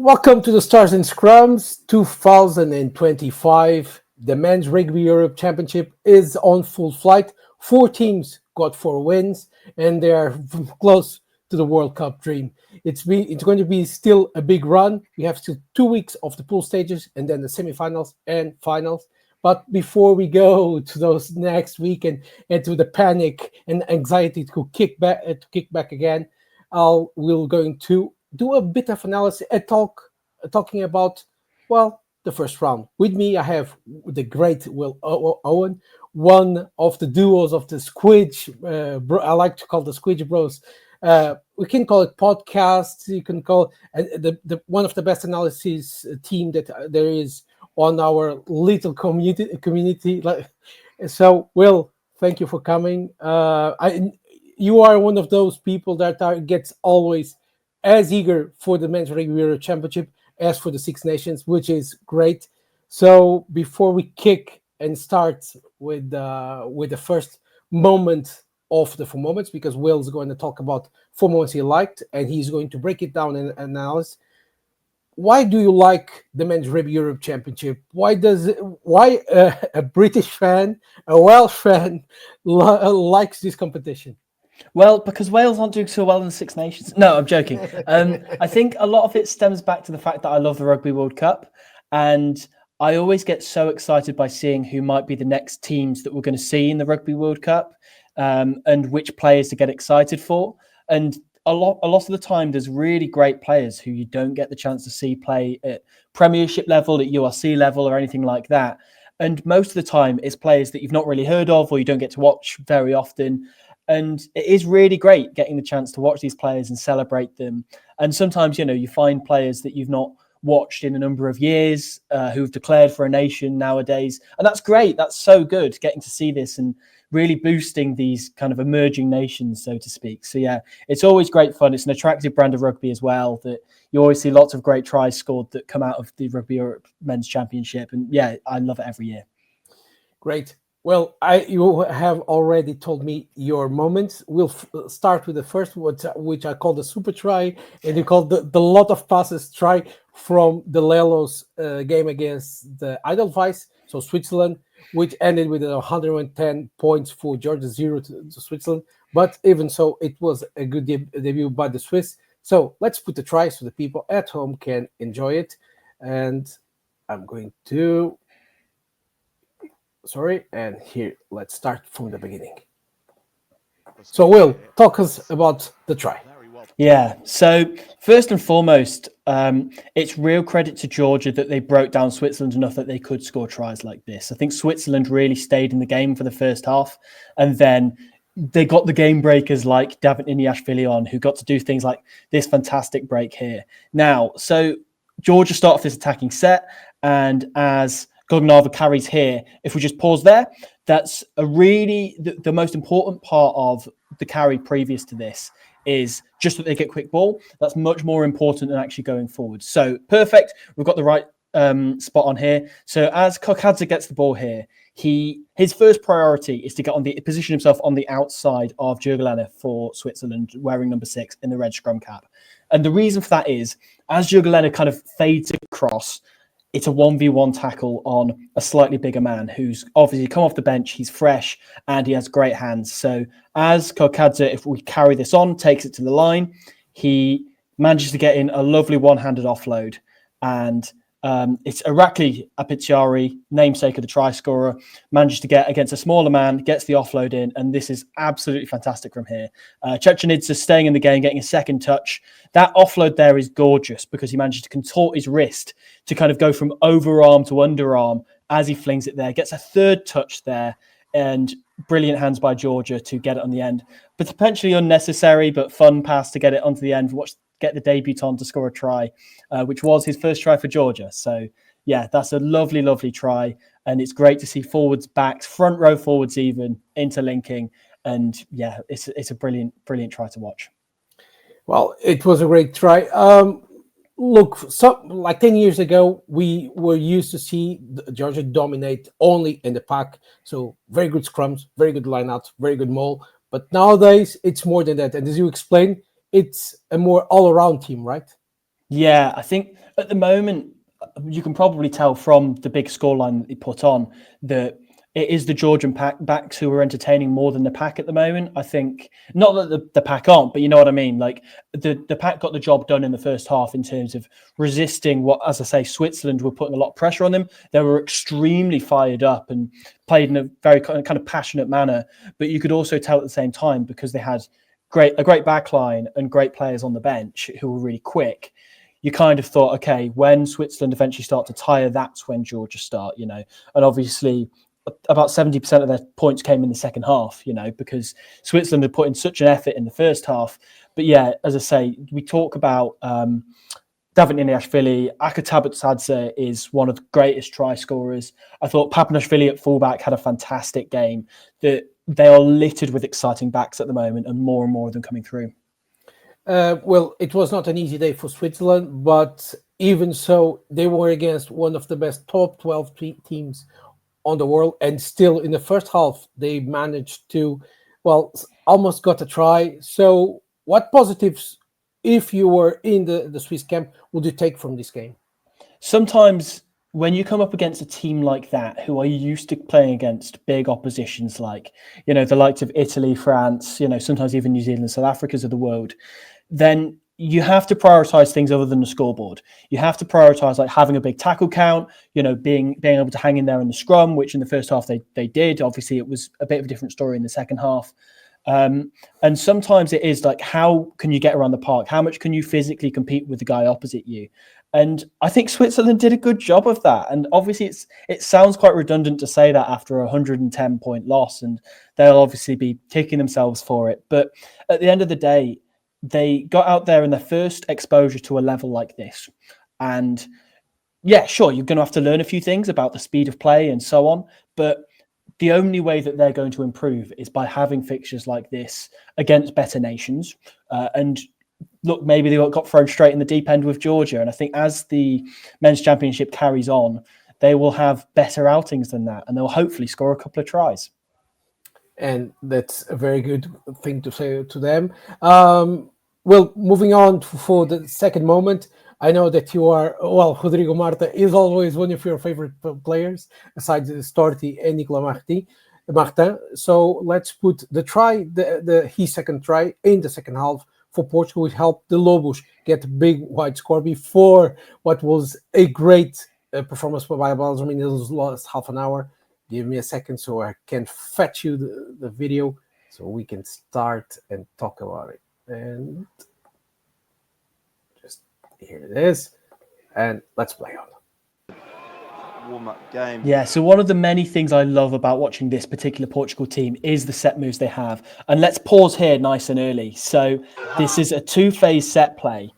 Welcome to the Stars and Scrums 2025. The Men's Rugby Europe Championship is on full flight. 4 teams got 4 wins, and they are close to the World Cup dream. It's going to be still a big run. We have still 2 weeks of the pool stages, and then the semifinals and finals. But before we go to those next week and to the panic and anxiety to kick back again, we're going to do a bit of analysis and talking about, well, the first round. With me, I have the great Will Owen, one of the duos of the SQUIDGE. I like to call the SQUIDGE Bros. We can call it podcasts. You can call the one of the best analysis team that there is on our little community. So, Will, thank you for coming. You are one of those people that gets always as eager for the Men's Rugby Europe Championship as for the Six Nations, which is great. So before we kick and start with the first moment of the 4 moments, because Will's going to talk about 4 moments he liked, and he's going to break it down and analyze. Why do you like the Men's Rugby Europe Championship? Why a British fan, a Welsh fan, likes this competition? Well, because Wales aren't doing so well in the Six Nations. No, I'm joking. I think a lot of it stems back to the fact that I love the Rugby World Cup, and I always get so excited by seeing who might be the next teams that we're going to see in the Rugby World Cup, and which players to get excited for. And a lot of the time, there's really great players who you don't get the chance to see play at Premiership level, at URC level, or anything like that. And most of the time, it's players that you've not really heard of or you don't get to watch very often. And it is really great getting the chance to watch these players and celebrate them. And sometimes, you find players that you've not watched in a number of years who've declared for a nation nowadays. And that's great. That's so good, getting to see this and really boosting these kind of emerging nations, so to speak. So, yeah, it's always great fun. It's an attractive brand of rugby as well, that you always see lots of great tries scored that come out of the Rugby Europe Men's Championship. And, yeah, I love it every year. Great. Well, you have already told me your moments. We'll start with the first, which I call the super try, and you call the lot of passes try from the Lelos game against the Edelweiss, so Switzerland, which ended with 110 points for Georgia, 0 to Switzerland. But even so, it was a good debut by the Swiss. So let's put the try so the people at home can enjoy it. And I'm going to... and here, let's start from the beginning. So, Will, talk us about the try. Yeah, so first and foremost, it's real credit to Georgia that they broke down Switzerland enough that they could score tries like this. I think Switzerland really stayed in the game for the first half, and then they got the game breakers like David Iniashvili on, who got to do things like this fantastic break here. Now, so Georgia start off this attacking set, and as Gognava carries here, if we just pause there, that's a really the most important part of the carry previous to this is just that they get quick ball. That's much more important than actually going forward. So perfect. We've got the right spot on here. So as Kokadze gets the ball here, his first priority is to position himself on the outside of Jurgelane for Switzerland, wearing number 6 in the red scrum cap. And the reason for that is, as Jurgelane kind of fades across, it's a 1v1 tackle on a slightly bigger man who's obviously come off the bench. He's fresh and he has great hands. So as Kokadze, if we carry this on, takes it to the line, he manages to get in a lovely one-handed offload. And it's Irakli Apitiari, namesake of the try scorer, manages to get against a smaller man, gets the offload in, and this is absolutely fantastic from here. Chechenidze staying in the game, getting a second touch. That offload there is gorgeous because he manages to contort his wrist to kind of go from overarm to underarm as he flings it there. Gets a third touch there, and brilliant hands by Georgia to get it on the end. But potentially unnecessary, but fun pass to get it onto the end. Get the debutant to score a try, which was his first try for Georgia. So, yeah, that's a lovely, lovely try. And it's great to see forwards, backs, front row forwards even, interlinking. And, yeah, it's a brilliant, brilliant try to watch. Well, it was a great try. Look, like 10 years ago, we were used to see Georgia dominate only in the pack. So very good scrums, very good lineouts, very good maul. But nowadays, it's more than that. And as you explained, it's a more all-around team, right? Yeah, I think at the moment you can probably tell from the big scoreline that they put on that it is the Georgian backs who are entertaining more than the pack at the moment. I think not that the pack aren't, but you know what I mean. Like the pack got the job done in the first half in terms of resisting what, as I say, Switzerland were putting a lot of pressure on them. They were extremely fired up and played in a very kind of passionate manner. But you could also tell at the same time, because they had a great backline and great players on the bench who were really quick, you kind of thought, okay, when Switzerland eventually start to tire, that's when Georgia start, and obviously about 70% of their points came in the second half, because Switzerland had put in such an effort in the first half. But yeah, as I say, we talk about David Iniashvili. Akatabutsadze is one of the greatest try scorers. I thought Papanashvili at fullback had a fantastic game. They are littered with exciting backs at the moment, and more of them coming through. Well, it was not an easy day for Switzerland, but even so, they were against one of the best top 12 teams on the world, and still in the first half, they managed to, well, almost got a try. So what positives, if you were in the Swiss camp, would you take from this game? Sometimes when you come up against a team like that, who are used to playing against big oppositions like, the likes of Italy, France, sometimes even New Zealand, South Africa's of the world, then you have to prioritize things other than the scoreboard. You have to prioritize like having a big tackle count, being able to hang in there in the scrum, which in the first half they did. Obviously, it was a bit of a different story in the second half. And sometimes it is like, how can you get around the park? How much can you physically compete with the guy opposite you? And I think Switzerland did a good job of that. And obviously, it sounds quite redundant to say that after a 110-point loss, and they'll obviously be kicking themselves for it. But at the end of the day, they got out there in their first exposure to a level like this. And yeah, sure, you're going to have to learn a few things about the speed of play and so on. But the only way that they're going to improve is by having fixtures like this against better nations. And look, maybe they got thrown straight in the deep end with Georgia. And I think as the men's championship carries on, they will have better outings than that. And they'll hopefully score a couple of tries. And that's a very good thing to say to them. Well, moving on for the second moment, I know that you are, well, Rodrigo Marta is always one of your favorite players, aside Storti and Nicolas Martin. So let's put the try, his second try in the second half for Portugal, which helped the Lobos get a big wide score before what was a great performance by Belgium in the last half an hour. Give me a second so I can fetch you the video so we can start and talk about it. And just here it is. And let's play on. Warm-up game. Yeah, so one of the many things I love about watching this particular Portugal team is the set moves they have. And let's pause here nice and early. So this is a two-phase set play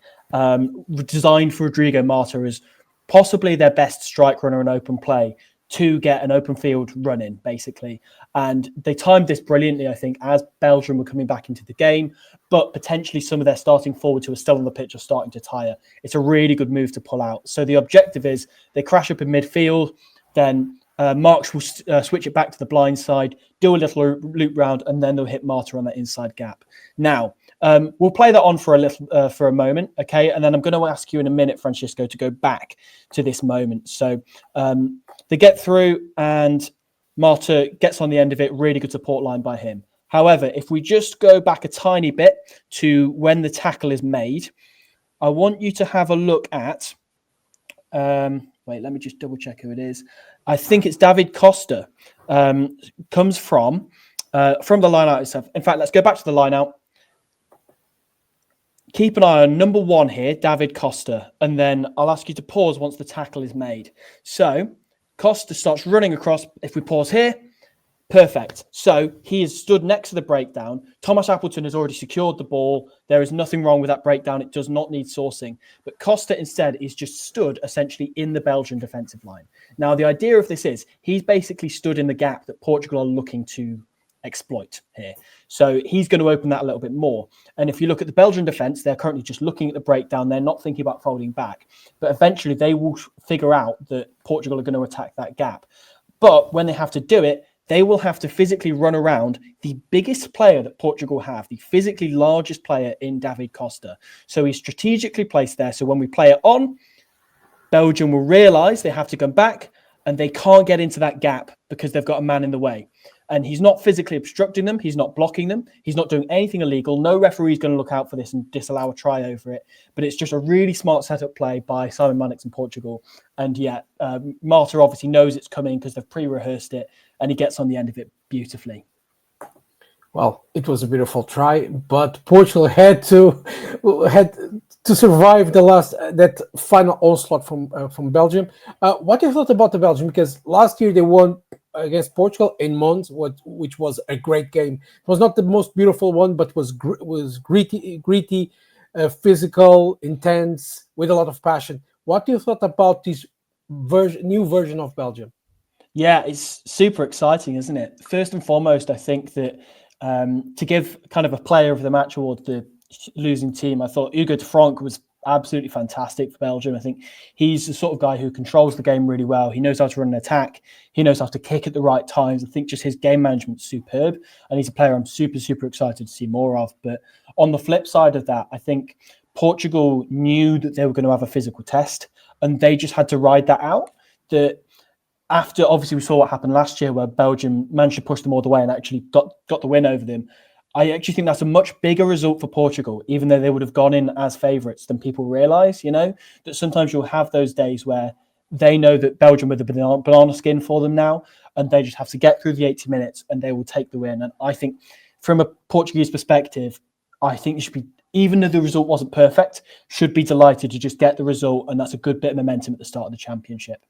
designed for Rodrigo Marta as possibly their best strike runner in open play to get an open field run in, basically. And they timed this brilliantly, I think, as Belgium were coming back into the game, but potentially some of their starting forwards who are still on the pitch are starting to tire. It's a really good move to pull out. So the objective is they crash up in midfield, then Marks will switch it back to the blind side, do a little loop round, and then they'll hit Marta on that inside gap. Now, we'll play that on for a moment, okay? And then I'm going to ask you in a minute, Francisco, to go back to this moment. So they get through and Marta gets on the end of it. Really good support line by him. However, if we just go back a tiny bit to when the tackle is made, I want you to have a look at... wait, let me just double check who it is. I think it's David Costa. Comes from the line out itself. In fact, let's go back to the line out. Keep an eye on number one here, David Costa, and then I'll ask you to pause once the tackle is made. So Costa starts running across. If we pause here, perfect. So he is stood next to the breakdown. Thomas Appleton has already secured the ball. There is nothing wrong with that breakdown. It does not need sourcing. But Costa instead is just stood essentially in the Belgian defensive line. Now, the idea of this is he's basically stood in the gap that Portugal are looking to exploit here. So he's going to open that a little bit more. And if you look at the Belgian defense, they're currently just looking at the breakdown. They're not thinking about folding back. But eventually they will figure out that Portugal are going to attack that gap. But when they have to do it, they will have to physically run around the biggest player that Portugal have, the physically largest player in David Costa. So he's strategically placed there. So when we play it on, Belgium will realise they have to come back and they can't get into that gap because they've got a man in the way. And he's not physically obstructing them. He's not blocking them. He's not doing anything illegal. No referee is going to look out for this and disallow a try over it. But it's just a really smart setup play by Simon Mannix in Portugal. And Marta obviously knows it's coming because they've pre-rehearsed it, and he gets on the end of it beautifully. Well, it was a beautiful try, but Portugal had to survive that final onslaught from Belgium. What do you thought about the Belgium? Because last year they won against Portugal in Mons, which was a great game. It was not the most beautiful one, but was gritty, physical, intense, with a lot of passion. What do you thought about this new version of Belgium? Yeah, it's super exciting, isn't it? First and foremost, I think that to give kind of a player of the match award to the losing team, I thought Hugo de Franck was absolutely fantastic for Belgium. I think he's the sort of guy who controls the game really well. He knows how to run an attack. He knows how to kick at the right times. I think just his game management's superb, and he's a player I'm super, super excited to see more of. But on the flip side of that, I think Portugal knew that they were going to have a physical test, and they just had to ride that out. That after, obviously, we saw what happened last year where Belgium managed to push them all the way and actually got the win over them. I actually think that's a much bigger result for Portugal, even though they would have gone in as favourites than people realise, that sometimes you'll have those days where they know that Belgium with a banana skin for them now, and they just have to get through the 80 minutes and they will take the win. And I think from a Portuguese perspective, I think you should be, even though the result wasn't perfect, should be delighted to just get the result, and that's a good bit of momentum at the start of the championship.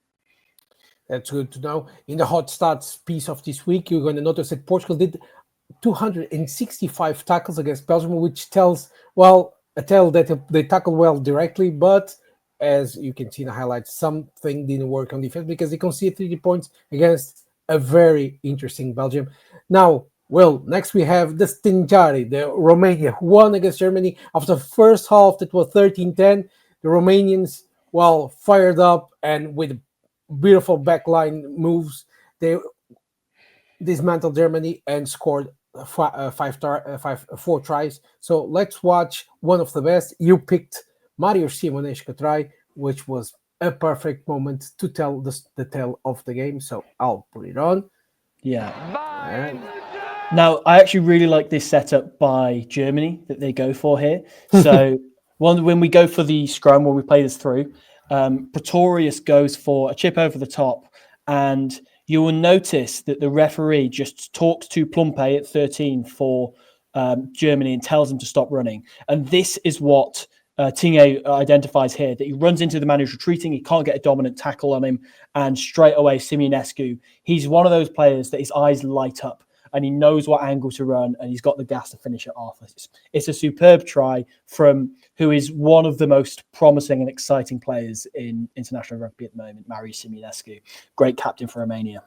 That's good to know. In the hot stats piece of this week, you're going to notice that Portugal did 265 tackles against Belgium, which tells that they tackled well directly, but as you can see in the highlights, something didn't work on defense because they conceded 3 points against a very interesting Belgium. Now, next we have the Stinjari, the Romania, who won against Germany after the first half that was 13-10. The Romanians, fired up and with beautiful backline moves, they dismantled Germany and scored 4 tries. So let's watch one of the best. You picked Mario Simonescu try, which was a perfect moment to tell the tale of the game. So I'll put it on. Yeah. Now, I actually really like this setup by Germany that they go for here. So when we go for the scrum, when we play this through, Pretorius goes for a chip over the top, and you will notice that the referee just talks to Plumpe at 13 for Germany and tells him to stop running. And this is what Tinge identifies here, that he runs into the man who's retreating. He can't get a dominant tackle on him. And straight away, Simonescu, he's one of those players that his eyes light up and he knows what angle to run, and he's got the gas to finish it off. It's a superb try from who is one of the most promising and exciting players in international rugby at the moment, Marius Simonescu. Great captain for Romania.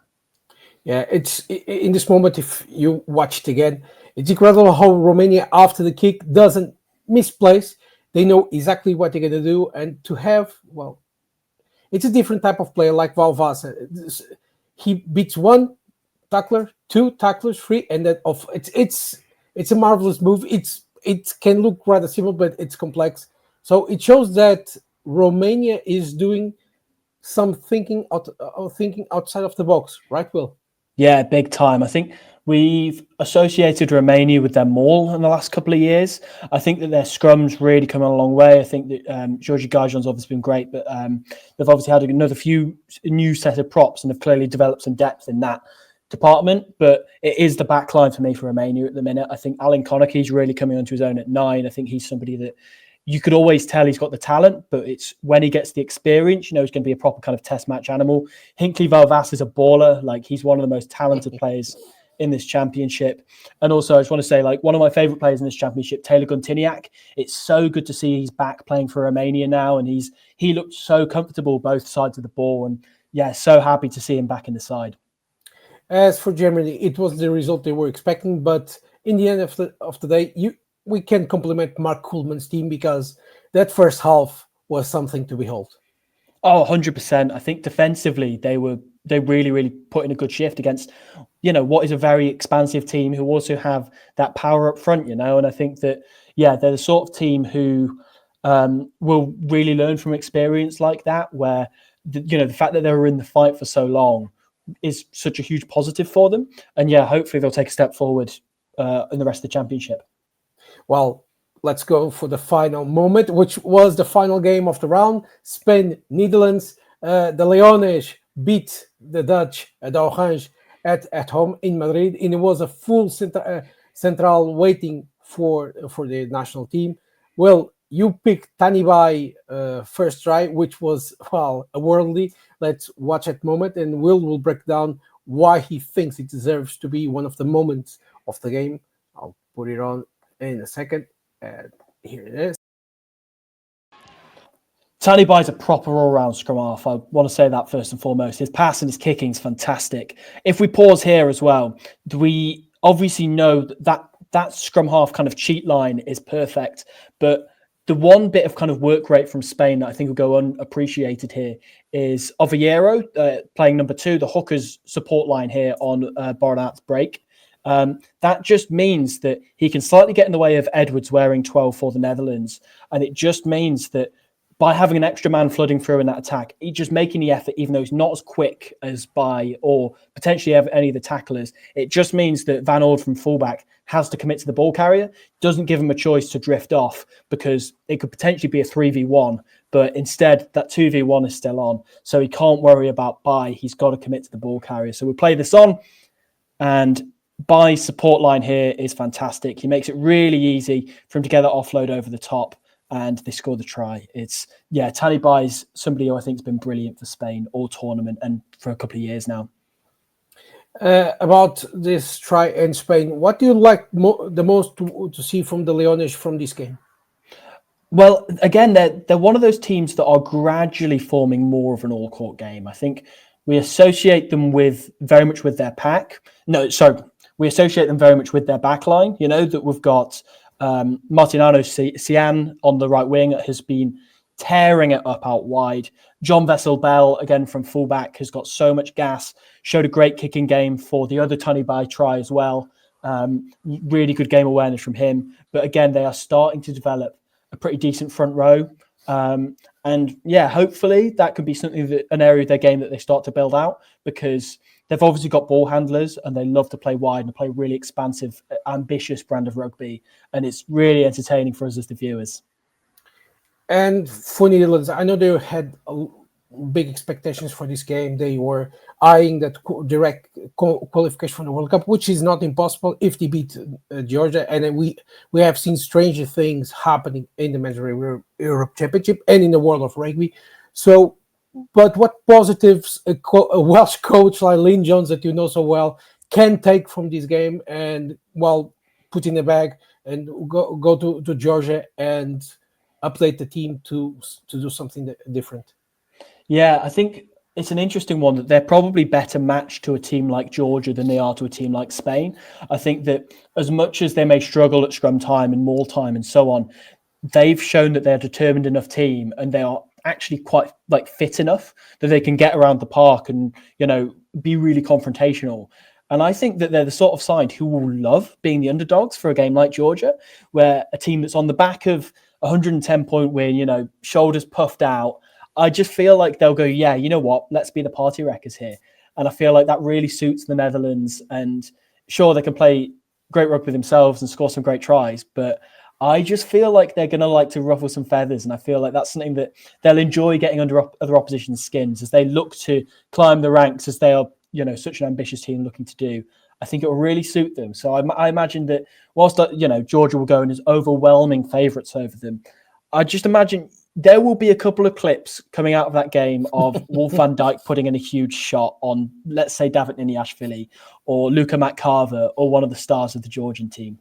Yeah, it's in this moment, if you watch it again, it's incredible how Romania, after the kick, doesn't misplace. They know exactly what they're going to do, and to have, it's a different type of player like Valvasa. He beats 1 tackler, 2 tacklers, 3, and that it's a marvelous move. It can look rather simple, but it's complex. So it shows that Romania is doing some thinking outside of the box, right, Will? Yeah, big time. I think we've associated Romania with their maul in the last couple of years. I think that their scrums really come a long way. I think that Georgi Gajan's obviously been great, but they've obviously had another few new set of props and have clearly developed some depth in that department. But it is the back line for me for Romania at the minute. I think Alan Konecki's really coming onto his own at 9. I think he's somebody that you could always tell he's got the talent, but it's when he gets the experience, he's going to be a proper kind of test match animal. Hinkley Valvas is a baller. Like, he's one of the most talented players in this championship. And also, I just want to say, one of my favorite players in this championship, Taylor Guntiniak. It's so good to see he's back playing for Romania now, and he looked so comfortable both sides of the ball, and so happy to see him back in the side. As for Germany, it was the result they were expecting, but in the end of the day, we can compliment Mark Kuhlmann's team because that first half was something to behold. Oh, 100%. I think defensively they really put in a good shift against, what is a very expansive team who also have that power up front, and I think that, yeah, they're the sort of team who will really learn from experience like that, where the fact that they were in the fight for so long is such a huge positive for them. And yeah, hopefully they'll take a step forward in the rest of the championship. Well, let's go for the final moment, which was the final game of the round. Spain, Netherlands. The Leones beat the Dutch, the Orange, at home in Madrid, and it was a full central waiting for the national team. Well, you picked Tanibai first try, which was, well, a worldly. Let's watch that moment, and will break down why he thinks it deserves to be one of the moments of the game. I'll put it on in a second. And here it is. Tanibai's a proper all-round scrum half. I want to say that first and foremost. His pass and his kicking is fantastic. If we pause here as well, we obviously know that scrum half kind of cheat line is perfect, but the one bit of kind of work rate from Spain that I think will go unappreciated here is Oviedo playing number 2, the hooker's support line here on Boronat's break. That just means that he can slightly get in the way of Edwards wearing 12 for the Netherlands. And it just means that by having an extra man flooding through in that attack, he's just making the effort, even though he's not as quick as Bai or potentially any of the tacklers. It just means that Van Ord from fullback has to commit to the ball carrier, doesn't give him a choice to drift off because it could potentially be a 3v1, but instead that 2v1 is still on. So he can't worry about Bai. He's got to commit to the ball carrier. So we play this on, and Bai's support line here is fantastic. He makes it really easy for him to get that offload over the top, and they score the try. Tanibai's somebody who I think has been brilliant for Spain all tournament and for a couple of years now. About this try in Spain, what do you like the most to see from the Leones from this game? Well, again, they're one of those teams that are gradually forming more of an all-court game. I think we associate them very much with their pack. No, sorry, we associate them very much with their backline. That we've got Martinano Cian on the right wing has been tearing it up out wide. John Vessel-Bell, again from fullback, has got so much gas, showed a great kicking game for the other Tanibai try as well. Really good game awareness from him. But again, they are starting to develop a pretty decent front row. And yeah, hopefully that could be something an area of their game that they start to build out, because they've obviously got ball handlers and they love to play wide and play really expansive, ambitious brand of rugby. And it's really entertaining for us as the viewers. And for Netherlands, I know they had big expectations for this game. They were eyeing that direct qualification for the World Cup, which is not impossible if they beat Georgia. And then we have seen stranger things happening in the Rugby Europe Championship and in the world of rugby. So, but what positives a Welsh coach like Lynn Jones, that you know so well, can take from this game and, well, put in the bag and go to Georgia and update the team to do something different? Yeah, I think it's an interesting one that they're probably better matched to a team like Georgia than they are to a team like Spain. I think that as much as they may struggle at scrum time and maul time and so on, they've shown that they're a determined enough team and they are actually quite fit enough that they can get around the park and, be really confrontational. And I think that they're the sort of side who will love being the underdogs for a game like Georgia, where a team that's on the back of 110-point win, shoulders puffed out. I just feel like they'll go, yeah, you know what? Let's be the party wreckers here. And I feel like that really suits the Netherlands. And sure, they can play great rugby themselves and score some great tries, but I just feel like they're going to like to ruffle some feathers. And I feel like that's something that they'll enjoy getting under other opposition's skins as they look to climb the ranks, as they are, such an ambitious team looking to do. I think it will really suit them. So I imagine that whilst, Georgia will go in as overwhelming favourites over them, I just imagine there will be a couple of clips coming out of that game of Wolf van Dijk putting in a huge shot on, let's say, David Niniashvili or Luka Metcalver or one of the stars of the Georgian team.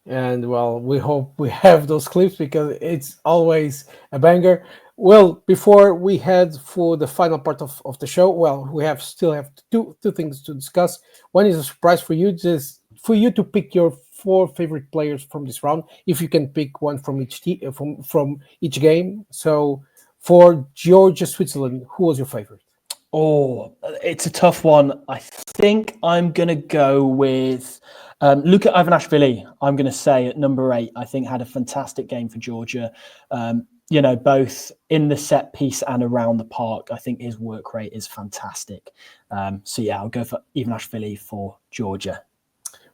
And, well, we hope we have those clips because it's always a banger. Well, before we head for the final part of the show, well, we still have two things to discuss. One is a surprise for you, just for you to pick your 4 favorite players from this round, if you can pick one from each from each game. So For Georgia, Switzerland, who was your favorite? Oh, it's a tough one. I think I'm going to go with Luka Ivanashvili. I'm going to say at number 8. I think had a fantastic game for Georgia. Both in the set piece and around the park. I think his work rate is fantastic. I'll go for Ivanashvili for Georgia.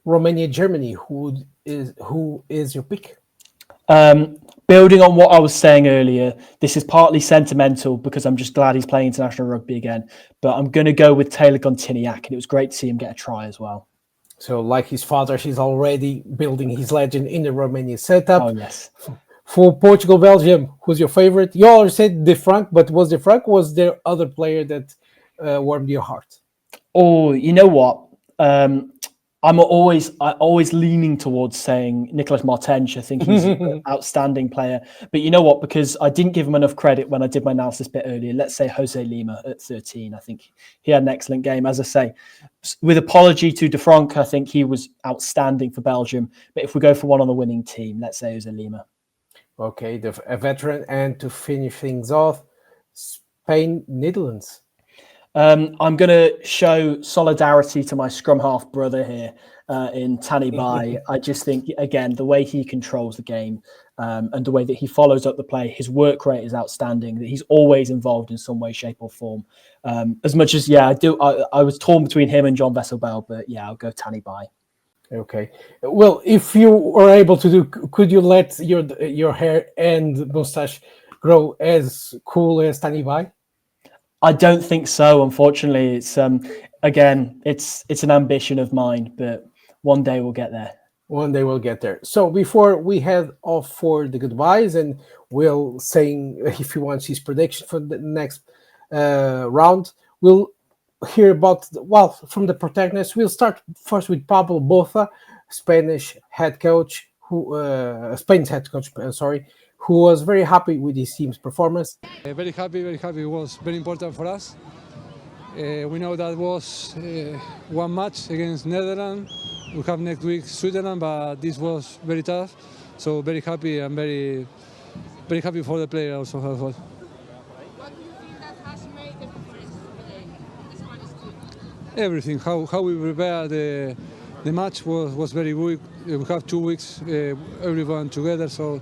Romania, Germany, who is your pick? Building on what I was saying earlier, this is partly sentimental because I'm just glad he's playing international rugby again. But I'm going to go with Taylor Gontiniak, and it was great to see him get a try as well. So, like his father, he's already building his legend in the Romania setup. Oh, yes. For Portugal, Belgium, who's your favorite? You already said De Frank, but was De Frank, was there other player that warmed your heart? Oh, you know what? I'm always leaning towards saying Nicolas Martench. I think he's an outstanding player. But you know what? Because I didn't give him enough credit when I did my analysis a bit earlier. Let's say Jose Lima at 13. I think he had an excellent game. As I say, with apology to De Frank, I think he was outstanding for Belgium. But if we go for one on the winning team, let's say Jose Lima. Okay, a veteran. And to finish things off, Spain, Netherlands. I'm going to show solidarity to my scrum half brother here in Tani Bai. I just think, again, the way he controls the game and the way that he follows up the play, his work rate is outstanding. That he's always involved in some way, shape, or form. As much as, I was torn between him and John Vesselbel, but I'll go Tani Bai. Okay. Well, if you were able to could you let your hair and mustache grow as cool as Tani Bai? I don't think so, unfortunately. It's again, it's an ambition of mine, but one day we'll get there. One day we'll get there. So before we head off for the goodbyes, and Will saying if he wants his prediction for the next round, we'll hear about from the protagonists. We'll start first with Pablo Boza, Spain's head coach, who was very happy with his team's performance. Very happy. It was very important for us. We know that was one match against Netherlands. We have next week Switzerland, but this was very tough. So very happy and very happy for the player also. What do you think that has made the difference today? This one is good. Everything. How we prepare the match was very good. We have 2 weeks, everyone together. So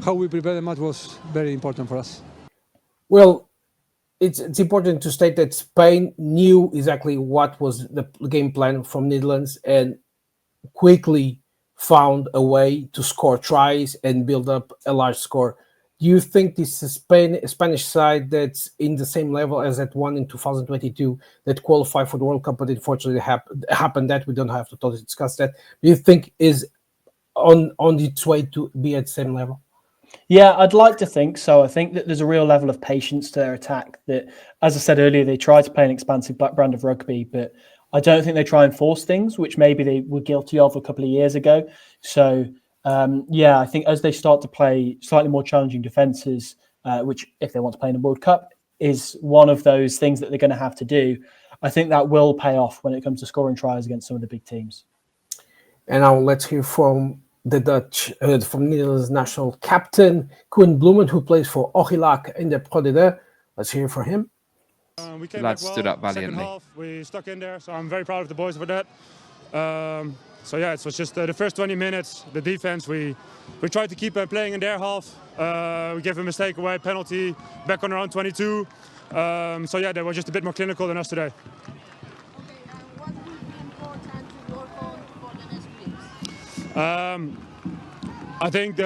how we prepare the match was very important for us. Well, it's important to state that Spain knew exactly what was the game plan from Netherlands and quickly found a way to score tries and build up a large score. Do you think this is Spanish side that's in the same level as that one in 2022 that qualified for the World Cup, but unfortunately happened that we don't have to totally discuss that? Do you think is on its way to be at the same level? Yeah, I'd like to think so. I think that there's a real level of patience to their attack that, as I said earlier, they try to play an expansive brand of rugby, but I don't think they try and force things, which maybe they were guilty of a couple of years ago. So, I think as they start to play slightly more challenging defences, which if they want to play in the World Cup, is one of those things that they're going to have to do, I think that will pay off when it comes to scoring tries against some of the big teams. And now let's hear from the Dutch, from Netherlands national captain, Koen Bloemen, who plays for Ogilac in the Pro D2. Let's hear from him. We came back well. Stood up valiantly. Second half, we stuck in there, so I'm very proud of the boys for that. It was just the first 20 minutes, the defense, we tried to keep playing in their half. We gave a mistake away, penalty, back on around 22. They were just a bit more clinical than us today. What would be important to work on for the next weeks? I think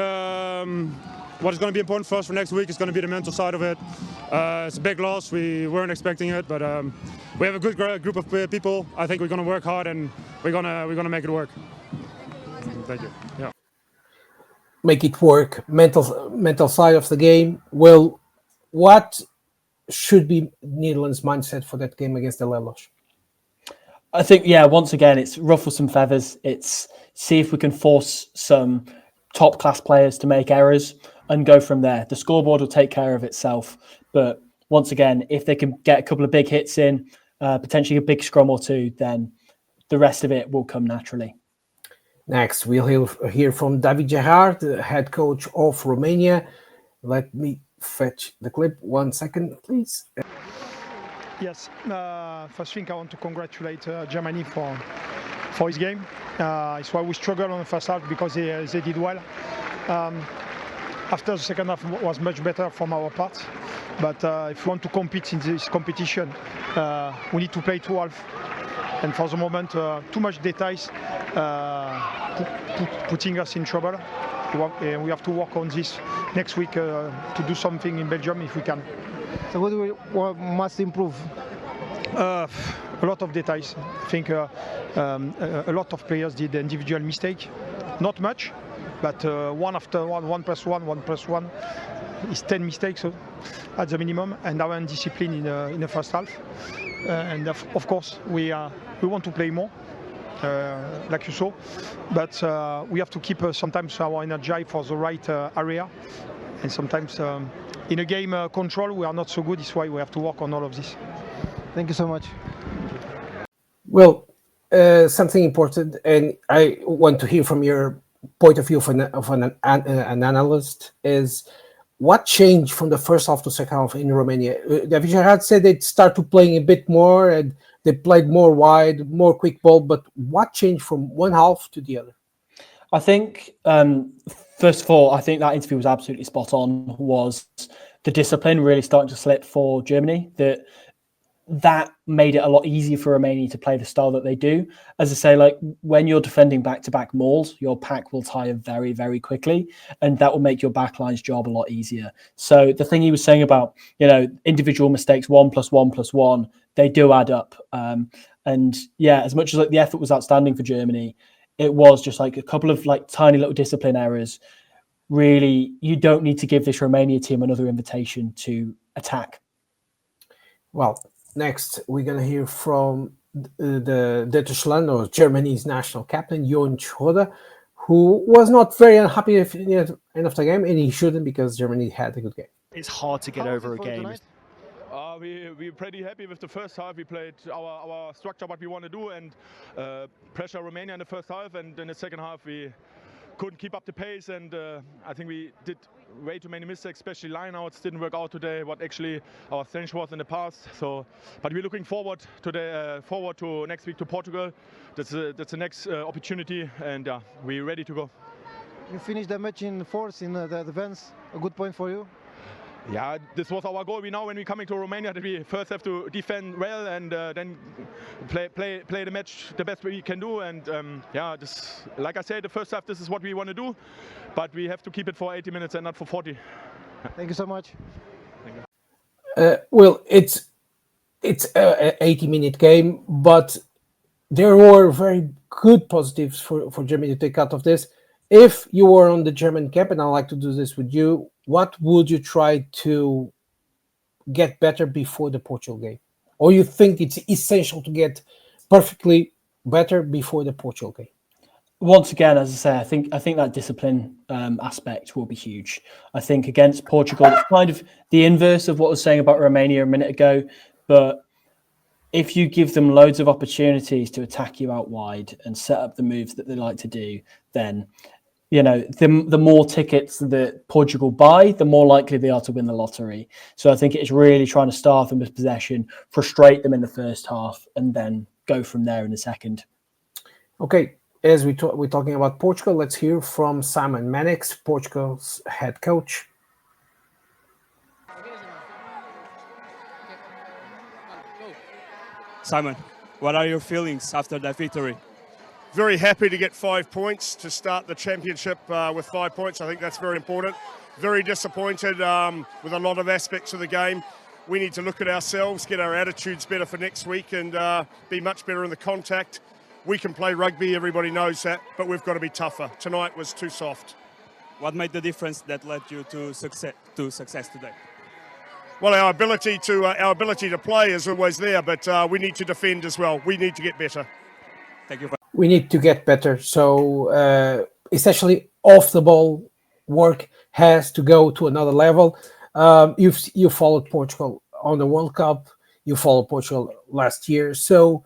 what is going to be important for us for next week is going to be the mental side of it. It's a big loss. We weren't expecting it, but we have a good group of people. I think we're going to work hard and we're going to make it work. Thank you. Yeah. Make it work. Mental side of the game. Well, what should be Netherlands' mindset for that game against the Lelos? I think, once again, it's ruffle some feathers. It's see if we can force some top-class players to make errors and go from there. The scoreboard will take care of itself. But once again, if they can get a couple of big hits in, potentially a big scrum or two, then the rest of it will come naturally. Next, we'll hear from David Gerard, the head coach of Romania. Let me fetch the clip. 1 second, please. Yes, first thing I want to congratulate Germany for his game. It's why we struggled on the first half because they did well. After the second half was much better from our part. But if we want to compete in this competition, we need to play 2 halves. And for the moment, too much details putting us in trouble. We have to work on this next week to do something in Belgium if we can. So what do we must improve? A lot of details. I think a lot of players did individual mistake. Not much, but one after one, 1+1 is 10 mistakes at the minimum, and our undiscipline in the first half. And of course, we want to play more, like you saw, but we have to keep sometimes our energy for the right area, and sometimes in a game control we are not so good. That's why we have to work on all of this. Thank you so much. Well, something important, and I want to hear from your point of view of an analyst, is what changed from the first half to second half in Romania? David had said they'd start to playing a bit more and they played more wide, more quick ball, but what changed from one half to the other? I think, first of all, I think that interview was absolutely spot on, was the discipline really starting to slip for Germany, that made it a lot easier for Romania to play the style that they do. As I say, like when you're defending back-to-back mauls, your pack will tire very, very quickly, and that will make your backline's job a lot easier. So the thing he was saying about, individual mistakes, 1+1+1, they do add up. And yeah, as much as like the effort was outstanding for Germany, it was just like a couple of like tiny little discipline errors. Really, you don't need to give this Romania team another invitation to attack. Well, next, we're going to hear from the Deutschland, or Germany's national captain, Jon Schroeder, who was not very unhappy at the end of the game, and he shouldn't, because Germany had a good game. It's hard to get over a game. We're pretty happy with the first half. We played our structure, what we want to do, and pressure Romania in the first half, and in the second half we couldn't keep up the pace, and I think we did way too many mistakes, especially lineouts didn't work out today, what actually our strength was in the past. So, but we're looking forward to next week to Portugal. That's the next opportunity, and we're ready to go. You finished the match in fourth in the advance. A good point for you. Yeah, this was our goal. We know when we're coming to Romania that we first have to defend well and then play the match the best we can do. And like I said, the first half, this is what we want to do, but we have to keep it for 80 minutes and not for 40. Thank you so much. Thank you. Well, it's an 80-minute game, but there were very good positives for Germany to take out of this. If you were on the German camp, and I'd like to do this with you, what would you try to get better before the Portugal game? Or you think it's essential to get perfectly better before the Portugal game? Once again, as I say, I think that discipline aspect will be huge. I think against Portugal, it's kind of the inverse of what I was saying about Romania a minute ago. But if you give them loads of opportunities to attack you out wide and set up the moves that they like to do, then the more tickets that Portugal buy, the more likely they are to win the lottery. So I think it's really trying to starve them with possession, frustrate them in the first half, and then go from there in the second. Okay, as we're talking about Portugal, let's hear from Simon Mannix, Portugal's head coach. Simon, what are your feelings after that victory? Very happy to get 5 points to start the championship with 5 points. I think that's very important. Very disappointed with a lot of aspects of the game. We need to look at ourselves, get our attitudes better for next week, and be much better in the contact. We can play rugby, everybody knows that, but we've got to be tougher. Tonight was too soft. What made the difference that led you to success today? Well, our ability to play is always there, but we need to defend as well. We need to get better. Thank you. We need to get better. So essentially off the ball work has to go to another level. You followed Portugal on the World Cup. You followed Portugal last year. So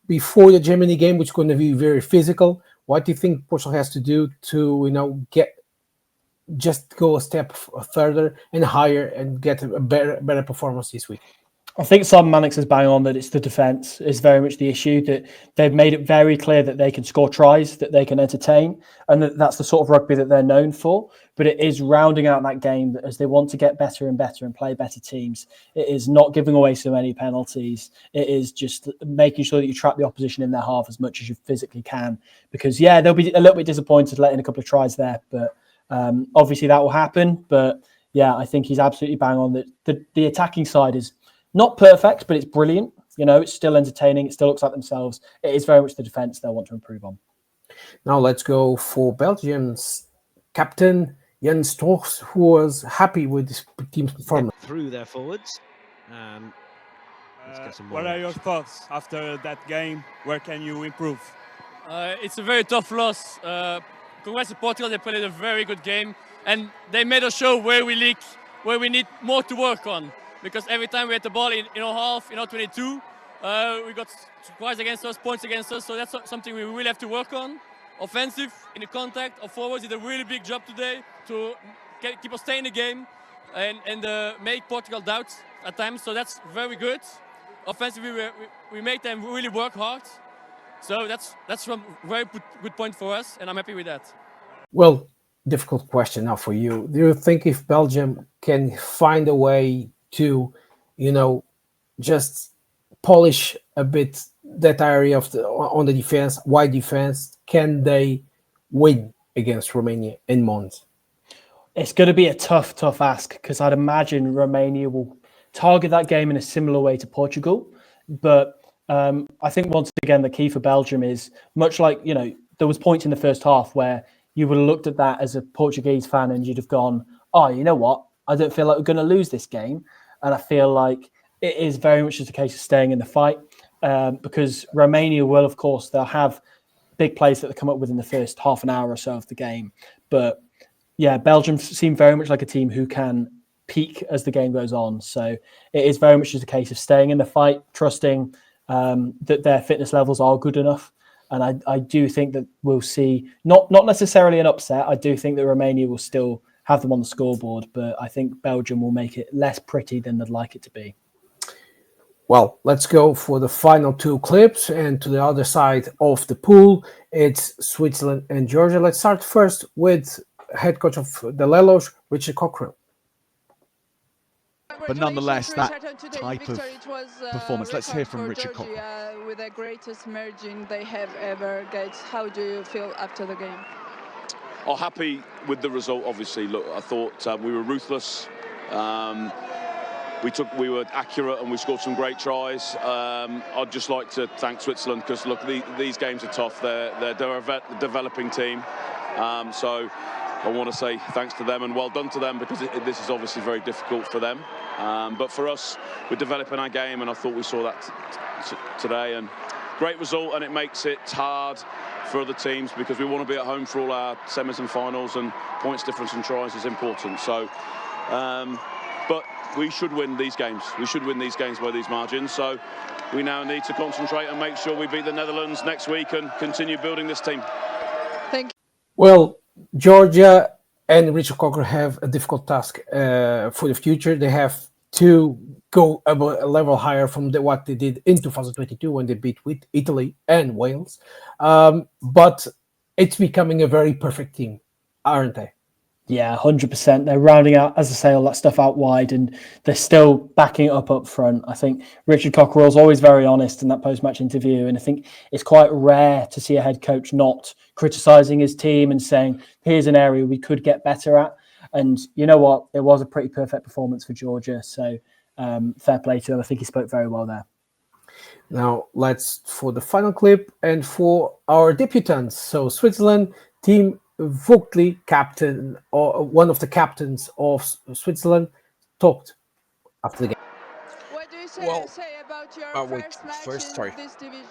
before the Germany game, which is going to be very physical, what do you think Portugal has to do to just go a step further and higher and get a better performance this week? I think Simon Mannix is bang on that it's the defence is very much the issue, that they've made it very clear that they can score tries, that they can entertain, and that's the sort of rugby that they're known for. But it is rounding out that game as they want to get better and better and play better teams. It is not giving away so many penalties. It is just making sure that you trap the opposition in their half as much as you physically can. Because, yeah, they'll be a little bit disappointed letting a couple of tries there, but obviously that will happen. But, yeah, I think he's absolutely bang on that the attacking side is not perfect, but it's brilliant. You know, it's still entertaining. It still looks like themselves. It is very much the defence they'll want to improve on. Now let's go for Belgium's captain, Jan Stroos, who was happy with this team's performance. Through their forwards. What are your thoughts after that game? Where can you improve? It's a very tough loss. Congrats to Portugal. They played a very good game. And they made us show where we leak, where we need more to work on. Because every time we had the ball in our half, in our 22, we got tries against us, points against us. So that's something we really have to work on. Offensive, in the contact, our forwards did a really big job today to keep us staying in the game and make Portugal doubt at times. So that's very good. Offensively, we made them really work hard. So that's a very good point for us, and I'm happy with that. Well, difficult question now for you. Do you think if Belgium can find a way to, just polish a bit that area on the defense, wide defense, can they win against Romania in Mons? It's going to be a tough ask, because I'd imagine Romania will target that game in a similar way to Portugal. But I think once again, the key for Belgium is much like, there was points in the first half where you would have looked at that as a Portuguese fan and you'd have gone, oh, you know what? I don't feel like we're going to lose this game. And I feel like it is very much just a case of staying in the fight, because Romania will, of course, they'll have big plays that they come up with in the first half an hour or so of the game. But yeah, Belgium seem very much like a team who can peak as the game goes on. So it is very much just a case of staying in the fight, trusting that their fitness levels are good enough. And I do think that we'll see, not necessarily an upset. I do think that Romania will still have them on the scoreboard, but I think Belgium will make it less pretty than they'd like it to be. Well, let's go for the final two clips, and to the other side of the pool, it's Switzerland and Georgia. Let's start first with head coach of the Lelos, Richard Cockrell. But nonetheless, that type of performance. Let's hear from Richard Cockrell. With the greatest margin they have ever got, how do you feel after the game? Oh, happy with the result, obviously. Look, I thought we were ruthless. We were accurate and we scored some great tries. I'd just like to thank Switzerland because, look, these games are tough. They're a developing team. So I want to say thanks to them and well done to them, because this is obviously very difficult for them. But for us, we're developing our game, and I thought we saw that today. And great result, and it makes it hard for other teams because we want to be at home for all our semis and finals, and points difference and tries is important. So, but we should win these games. We should win these games by these margins. So we now need to concentrate and make sure we beat the Netherlands next week and continue building this team. Thank you. Well, Georgia and Richard Cockrell have a difficult task for the future. They have to go a level higher from what they did in 2022 when they beat with Italy and Wales. But it's becoming a very perfect team, aren't they? Yeah, 100%. They're rounding out, as I say, all that stuff out wide, and they're still backing it up front. I think Richard Cockrell's always very honest in that post-match interview, and I think it's quite rare to see a head coach not criticising his team and saying, here's an area we could get better at. And you know what? It was a pretty perfect performance for Georgia, so fair play to him. I think he spoke very well there. Now, let's for the final clip and for our debutants. So Switzerland, Team Vogtli, captain, or one of the captains of Switzerland, talked after the game. What do you say about your first match in this division?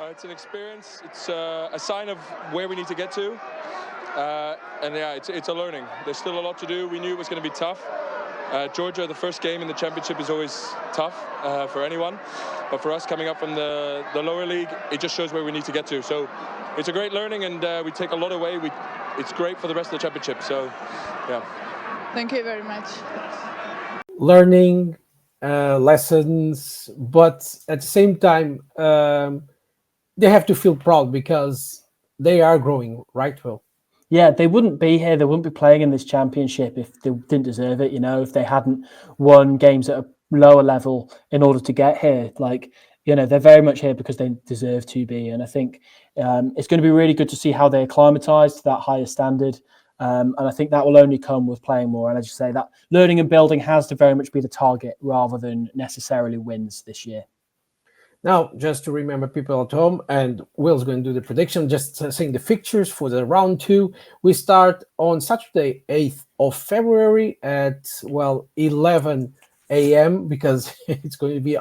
It's an experience. It's a sign of where we need to get to. And yeah, it's a learning. There's still a lot to do. We knew it was going to be tough. Georgia, the first game in the championship is always tough for anyone. But for us, coming up from the lower league, it just shows where we need to get to. So it's a great learning, and we take a lot away. We it's great for the rest of the championship. So, yeah. Thank you very much. Learning lessons, but at the same time, they have to feel proud because they are growing, right, Will? Yeah, they wouldn't be here. They wouldn't be playing in this championship if they didn't deserve it. If they hadn't won games at a lower level in order to get here. They're very much here because they deserve to be. And I think it's going to be really good to see how they acclimatise to that higher standard. And I think that will only come with playing more. And as you say, that learning and building has to very much be the target rather than necessarily wins this year. Now, just to remember people at home, and Will's going to do the prediction, just saying the fixtures for the round 2. We start on Saturday, 8th of February at, 11 a.m. because it's going to be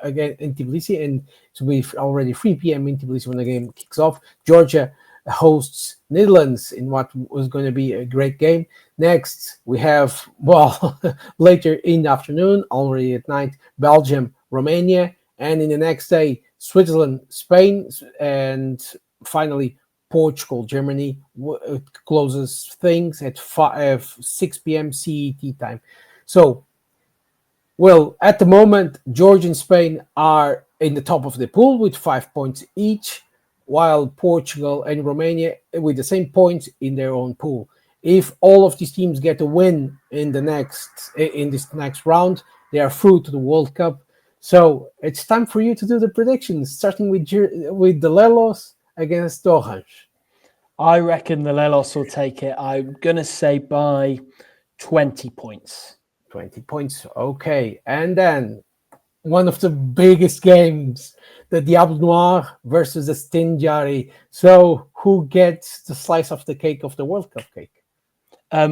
again in Tbilisi, and it will be already 3 p.m. in Tbilisi when the game kicks off. Georgia hosts Netherlands in what was going to be a great game. Next, we have, later in the afternoon, already at night, Belgium, Romania. And in the next day, Switzerland, Spain, and finally Portugal, Germany closes things at 6 p.m. CET time. So, at the moment, Georgia and Spain are in the top of the pool with 5 points each, while Portugal and Romania with the same points in their own pool. If all of these teams get a win in this next round, they are through to the World Cup. So it's time for you to do the predictions, starting with the Lelos against Orange. I reckon the Lelos will take it. I'm going to say by 20 points. 20 points, okay. And then one of the biggest games, the Diable Noir versus the Stinjari. So who gets the slice of the cake of the World Cup cake?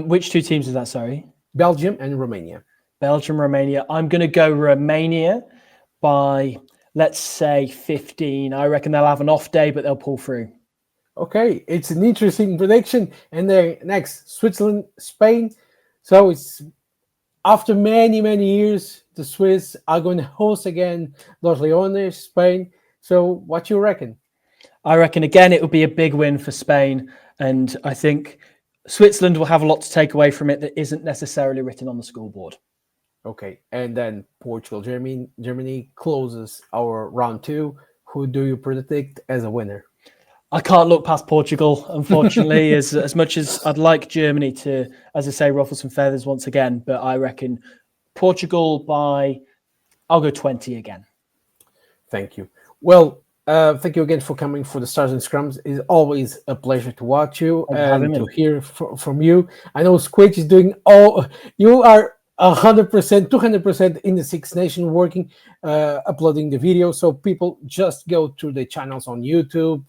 Which two teams is that, sorry? Belgium and Romania. Belgium, Romania. I'm going to go Romania by, let's say, 15. I reckon they'll have an off day, but they'll pull through. Okay, it's an interesting prediction. And then next, Switzerland, Spain. So it's after many, many years, the Swiss are going to host again Los Leones, Spain. So what do you reckon? I reckon, again, it will be a big win for Spain. And I think Switzerland will have a lot to take away from it that isn't necessarily written on the scoreboard. Okay, and then Portugal, Germany closes our round 2. Who do you predict as a winner? I can't look past Portugal, unfortunately, as much as I'd like Germany to, as I say, ruffle some feathers once again. But I reckon Portugal I'll go 20 again. Thank you. Well, thank you again for coming for the Stars and Scrums. It's always a pleasure to watch you and to hear from you. I know SQUIDGE is doing you are 100%, 200% in the Six Nations working, uploading the video. So people just go to the channels on YouTube,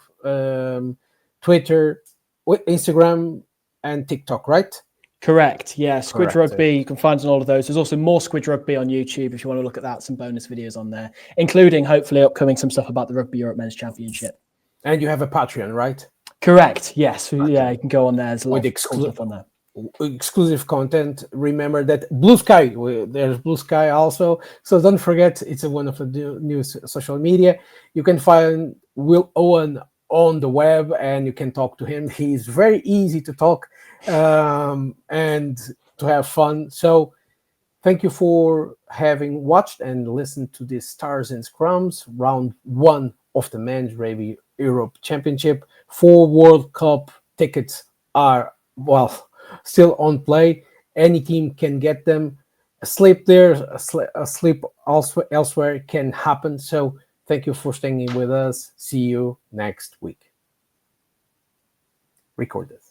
Twitter, Instagram, and TikTok, right? Correct. Yeah, SQUIDGE Rugby. You can find all of those. There's also more SQUIDGE Rugby on YouTube if you want to look at that. Some bonus videos on there, including hopefully upcoming some stuff about the Rugby Europe Men's Championship. And you have a Patreon, right? Correct. Yes. Yeah, you can go on there. There's a lot of cool stuff on there. Exclusive content. Remember that Blue Sky, there's Blue Sky also, so don't forget, it's one of the new social media. You can find Will Owen on the web and you can talk to him. He's very easy to talk and to have fun. So thank you for having watched and listened to this Stars and Scrums round 1 of the Men's Rugby Europe Championship. 4 World Cup tickets are still on play. Any team can get them. A slip there, a slip also elsewhere can happen. So thank you for staying with us. See you next week. Record this.